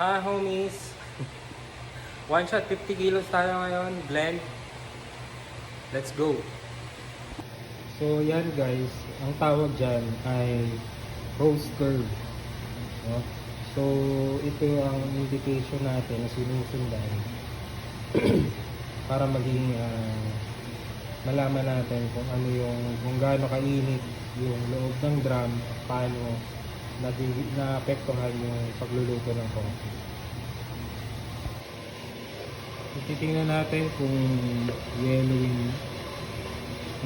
Ha homies, one shot 50 kilos tayo ngayon, blend. Let's go. So yan guys, ang tawag dyan ay rose curve, no? So ito ang indication natin na sinusundan para maging malaman natin kung ano kung gaano kainit yung loob ng drum at paano naapektuhan yung pagluluto ng coffee. Titingnan natin kung yellowing.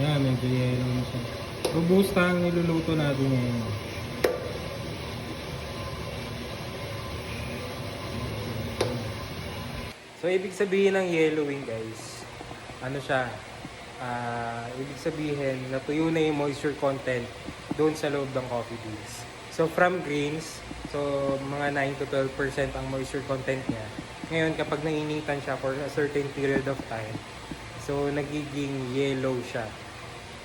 Yan, medyo yellow na siya. Robusta ang niluluto natin ngayon. So, ibig sabihin ng yellowing guys, ano siya? Ibig sabihin, natuyo na yung moisture content doon sa loob ng coffee beans. So, from greens, so mga 9 to 12% ang moisture content niya. Ngayon, kapag nainitan siya for a certain period of time, so nagiging yellow siya.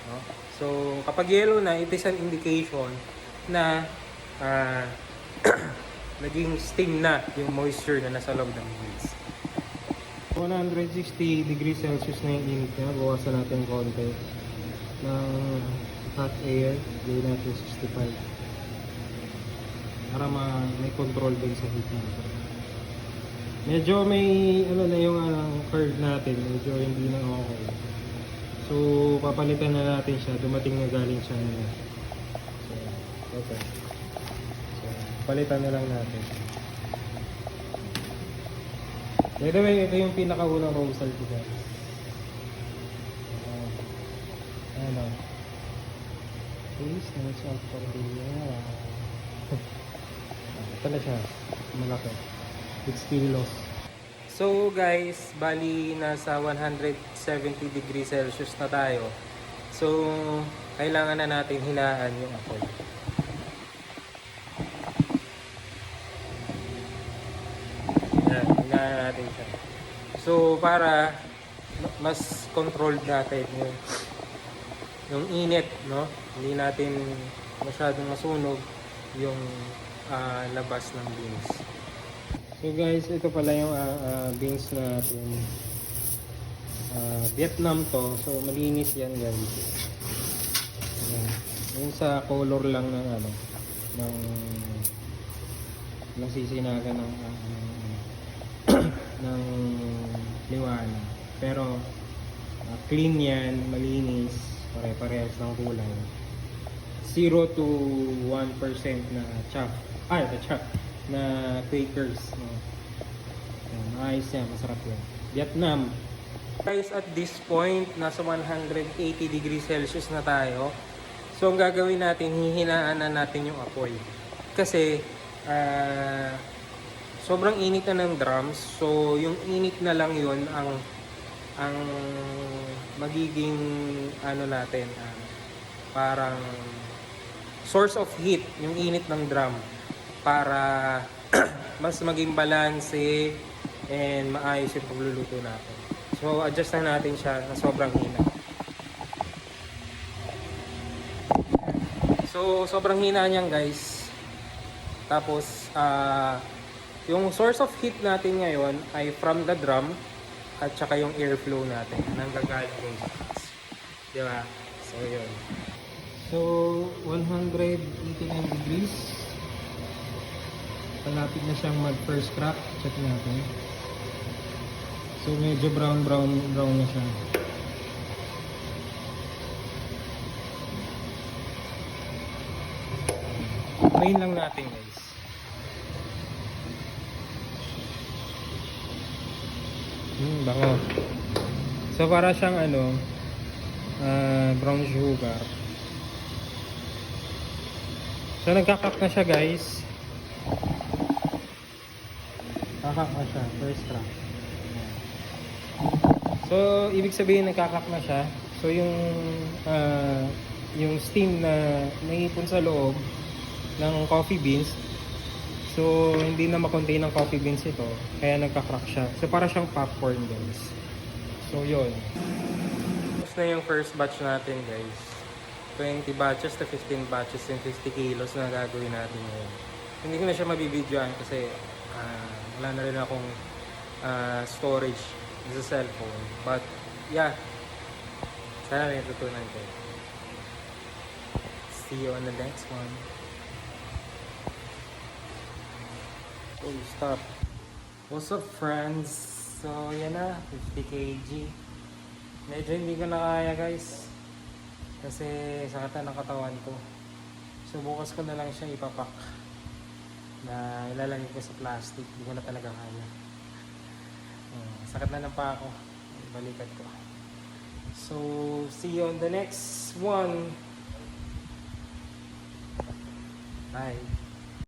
No? So, kapag yellow na, it is an indication na naging steam na yung moisture na nasa loob ng beans. 160 degrees Celsius na yung init niya. Bawasan natin konti ng hot air. Gawin natin 65 para may control din sa heat natin. Medyo may na yung curve natin, medyo hindi na okay. So papalitan na natin siya, dumating na galing siya nila. So okay. So palitan na lang natin. By the way, ito yung pinakaunang rosal ko guys. Ano? Please, nice out for the ito na siya, malaki. 6 kilos. So guys, bali nasa 170 degrees Celsius na tayo. So, kailangan na natin hinaan yung apoy. Yan, hinaan natin siya. So, para mas controlled natin yung init, no? Hindi natin masyadong masunog yung labas ng beans. So guys, ito pala yung beans natin. Vietnam to. So malinis yan guys. Ayan. Yung sa color lang ng ng nasisinaga ng ng liwanag. Pero clean yan, malinis, pare-parehas ng kulay. 0 to 1% na chaff. Chaff na Quakers, no? Ayos yan, masarap yan. Vietnam. Guys, at this point, nasa 180 degrees Celsius na tayo. So, ang gagawin natin, hihinaan na natin yung apoy. Kasi, sobrang init na ng drums. So, yung init na lang yun ang magiging natin, parang source of heat, yung init ng drum, para mas maging balance and maayos yung pagluluto natin. So, adjust na natin siya na sobrang hina. So, sobrang hina niyan guys. Tapos, yung source of heat natin ngayon ay from the drum at saka yung airflow natin. Nanggagaling yung gas. Diba? So, yun. So, 189 degrees. Palapit na siyang mag-first crack. Check natin. So, medyo brown na siya. Drain lang natin guys. Bango. So, para siyang brown sugar. So, nagkakak na siya guys. Kakak na siya, first crack. So, ibig sabihin nagkakak na siya. So, yung steam na naipon sa loob ng coffee beans, so hindi na makontain ng coffee beans ito, kaya nagka-crack siya. So, para siyang popcorn guys. So, yun. Tapos na yung first batch natin guys. 20 batches to 15 batches and 50 kilos na gagawin natin ngayon. Hindi ko na siya mabibidyoan kasi Wala na rin akong storage sa cellphone. But, yeah. Sana may tutunan ko. See you on the next one. Oh, stop. What's up, friends? So, yan na. 50 kg. Medyo hindi ko na kaya, guys. Kasi sakit na ng katawan ko. So, bukas ko na lang siya ipapak. Na ilalagay ko sa plastic. Hindi ko na talaga kaya. Sakit na ng pa ako. Balikat ko. So, see you on the next one. Bye.